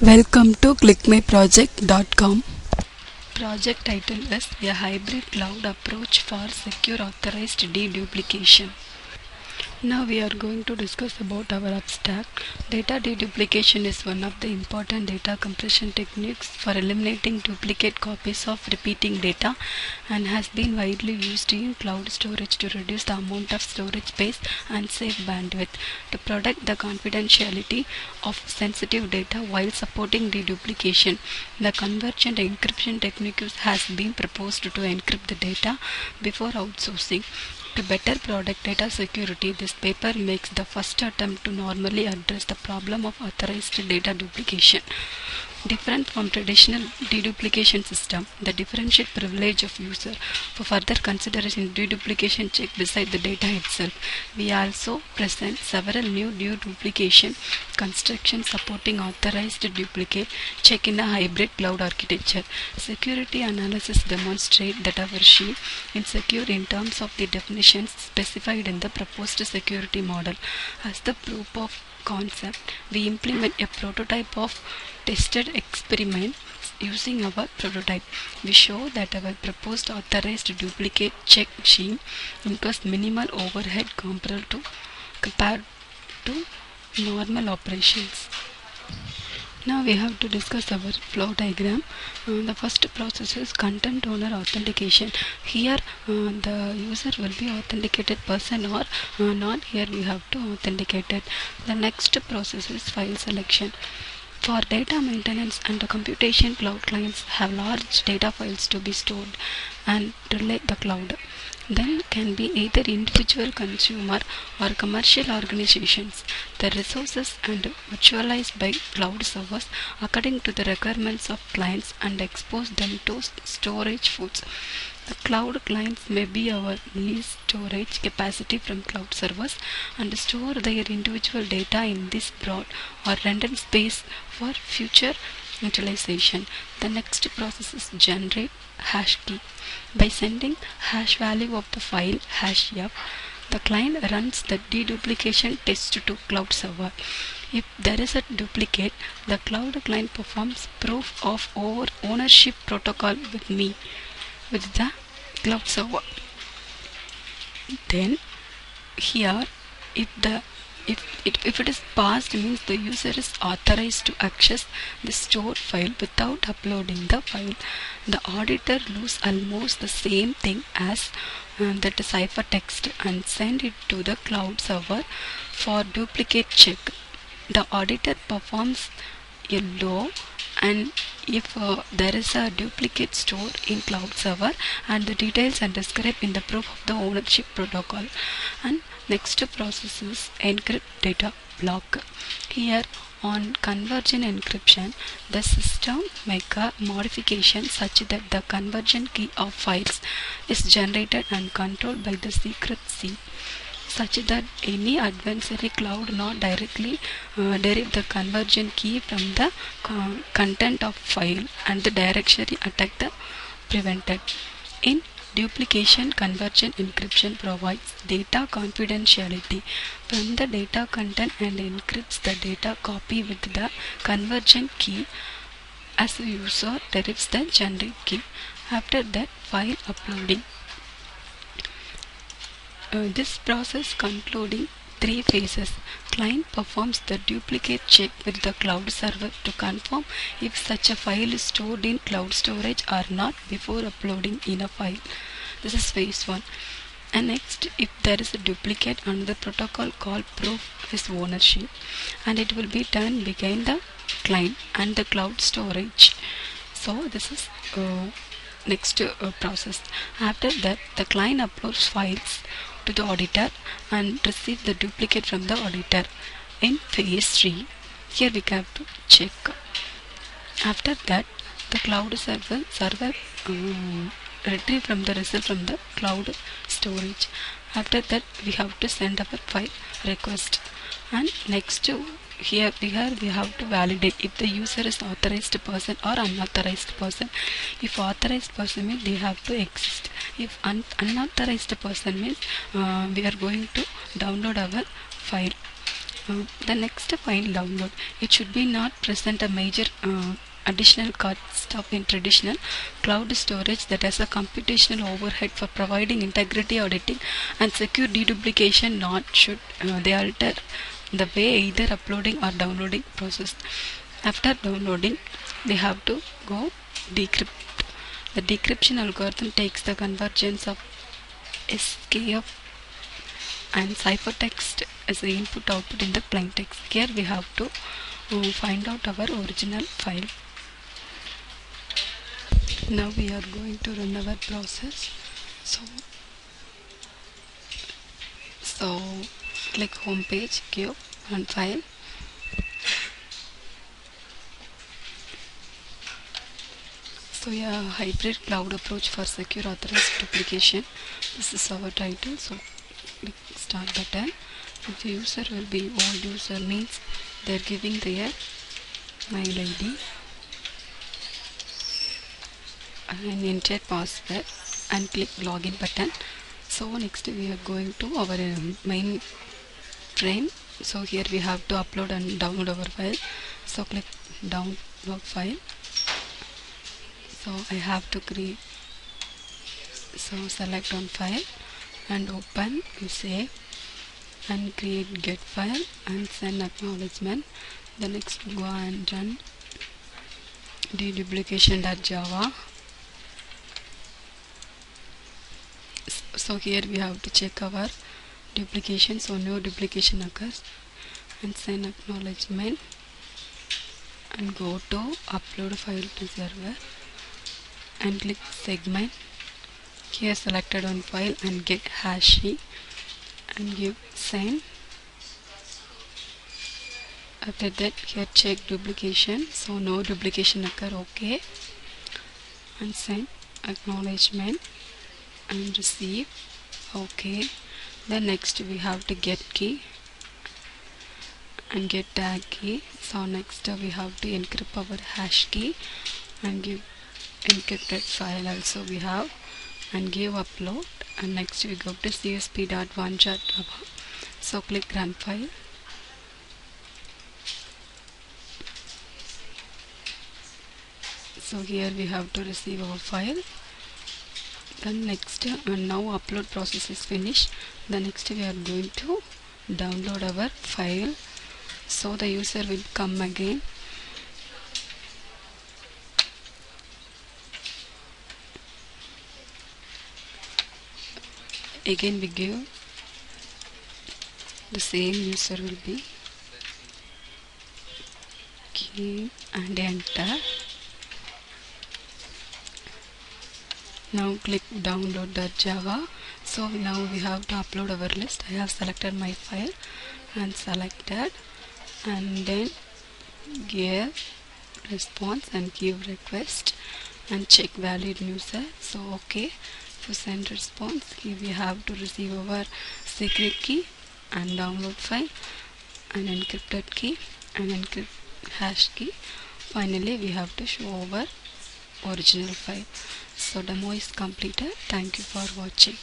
Welcome to clickmyproject.com. Project title is a hybrid cloud approach for secure authorized deduplication. Now we are going to discuss about our abstract. Data deduplication is one of the important data compression techniques for eliminating duplicate copies of repeating data and has been widely used in cloud storage to reduce the amount of storage space and save bandwidth, to protect the confidentiality of sensitive data while supporting deduplication. The convergent encryption technique has been proposed to encrypt the data before outsourcing. To better protect data security, this paper makes the first attempt to normally address the problem of authorized data duplication. Different from traditional deduplication system, the differentiate privilege of user. For further consideration, deduplication check beside the data itself. We also present several new deduplication constructions supporting authorized duplicate check in a hybrid cloud architecture. Security analysis demonstrate that our sheet is secure in terms of the definitions specified in the proposed security model. As the proof of concept, we implement a prototype of tested experiment. Using our prototype, we show that our proposed authorized duplicate check scheme incurs minimal overhead compared to normal operations. Now we have to discuss our flow diagram. The first process is content owner authentication. Here the user will be authenticated person or not. Here we have to authenticate it. The next process is file selection. For data maintenance and computation, cloud clients have large data files to be stored and relay the cloud. Then can be either individual consumer or commercial organizations. The resources and virtualized by cloud servers according to the requirements of clients and expose them to storage pools. The cloud clients may be our lease storage capacity from cloud servers and store their individual data in this broad or redundant space for future utilization. The next process is generate hash key. By sending hash value of the file #f, the client runs the deduplication test to cloud server. If there is a duplicate, the cloud client performs proof of ownership protocol with the cloud server. Then here, if it is passed, means the user is authorized to access the stored file without uploading the file. The auditor loses almost the same thing as that ciphertext and send it to the cloud server for duplicate check. The auditor performs a low, and if there is a duplicate stored in cloud server and the details are described in the proof of the ownership protocol. And next process is encrypt data block. Here on convergent encryption, the system make a modification such that the convergent key of files is generated and controlled by the secret key, such that any adversary cloud not directly derive the convergent key from the content of file and the directory attack the prevented. In duplication, convergent encryption provides data confidentiality from the data content and encrypts the data copy with the convergent key as the user derives the generic key. After that, file uploading. This process concluding 3 phases. Client performs the duplicate check with the cloud server to confirm if such a file is stored in cloud storage or not before uploading in a file. This is phase 1. And next, if there is a duplicate, the protocol called proof is ownership, and it will be done behind the client and the cloud storage. So this is next process. After that, the client uploads files to the auditor and receive the duplicate from the auditor. In phase 3, here we have to check. After that, the cloud server retrieve from the result from the cloud storage. After that, we have to send our file request. And next, here we have to validate if the user is authorized person or unauthorized person. If authorized person means they have to exist. If unauthorized person means we are going to download our file. The next file download. It should be not present a major additional cost of in traditional cloud storage that has a computational overhead for providing integrity auditing and secure deduplication. Not should they alter the way either uploading or downloading process. After downloading, they have to go decrypt. The decryption algorithm takes the convergence of SKF and ciphertext as the input output in the plain text. Here we have to find out our original file. Now we are going to run our process. So click home page, give run file. So yeah, hybrid cloud approach for secure authorized duplication. This is our title. So click start button. If the user will be old user, means they're giving their mail ID and enter password and click login button. So next we are going to our main frame. So here we have to upload and download our file. So click download file. So I have to create, so select on file and open, save and create get file and send acknowledgement. The next go and run deduplication.java. So here we have to check our duplication, so no duplication occurs, and send acknowledgement and go to upload file to server and click segment. Here selected on file and get hash key and give send. After that here check duplication, so no duplication occur, okay, and send acknowledgement and receive, okay. Then next we have to get key and get tag key. So next we have to encrypt our hash key and give encrypted file also we have and give upload, and next we go to csp.1.java. So click run file. So here we have to receive our file. Then next now upload process is finished. The next we are going to download our file. So the user will come again. Again we give the same user will be key and enter. Now click download.java. So now we have to upload our list. I have selected my file and selected, and then give response and give request and check valid user. So okay, to send response, here we have to receive our secret key and download file and encrypted key and encrypt hash key. Finally we have to show our original file. So demo is completed. Thank you for watching.